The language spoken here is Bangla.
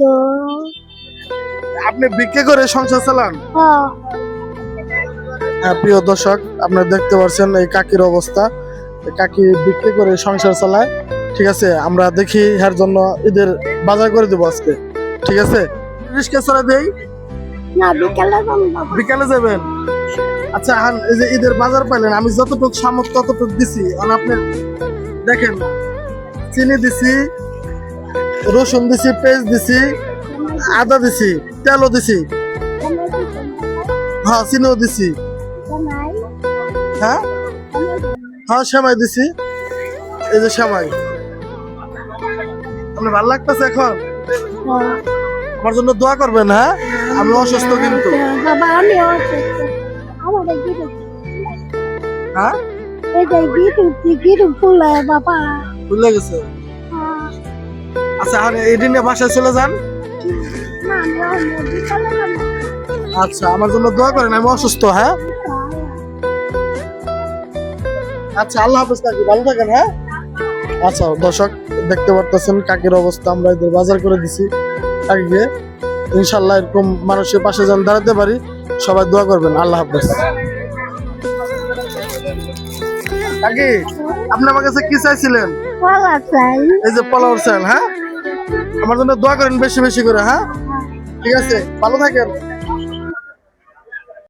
তো আপনি বিক্রি করে সংসার চালান? হ্যাঁ হ্যাঁ, প্রিয় দর্শক, আপনারা দেখতে পাচ্ছেন এই কাকির অবস্থা। এই কাকি বিক্রি করে সংসার চালায়। ঠিক আছে, আমরা দেখি এর জন্য ঈদের বাজার করে দেবো আজকে। ঠিক আছে, রিস্কা ছাড়া দেই, না বিকালে যাবো। বিকালে যাবেন। আচ্ছা হান, এই যে ঈদের বাজার পাইলেন, আমি যতটুকু সামর্থ্য ততটুকু দিছি। আর আপনি দেখেন, চিনি দিছি, রসুন দিছি, পেঁয়াজ দিছি, আদা দিছি, তেলও দিছি, হ্যাঁ চিনিও দিছি, হ্যাঁ হ্যাঁ সেমাই দিছি। এই যে সেমাই, আপনার ভালো লাগতেছে এখন? আমার জন্য দোয়া করবেন, হ্যাঁ? আমি অসুস্থ কিন্তু। বাবা আমি অসুস্থ। আমার হ্যাঁ, এই যে গিটু ফুলে বাবা। ভুলে গেছে। আচ্ছা এখন এই দিনে বাসায় চলে যান। না আমি বিকালে যাবো। আচ্ছা, আমার জন্য দোয়া করেন, আমি অসুস্থ। হ্যাঁ, আচ্ছা আল্লাহ হাফেজ কাকি, ভালো থাকেন। হ্যাঁ, আচ্ছা দর্শক দেখতে পারতেছেন কাকির অবস্থা। আমরা এদের বাজার করে দিছি কাকিকে। ইনশাল্লাহ এরকম মানুষের পাশে যেন দাঁড়াতে পারি। সবাই দোয়া করবেন। আল্লাহ হাফেজ। কাকি, আপনি আমার কাছে কি চাইছিলেন? বলা চাই। এই যে পোলাও চাল। হ্যাঁ, আমার জন্য দোয়া করেন বেশি বেশি করে। হ্যাঁ, ঠিক আছে, ভালো থাকেন।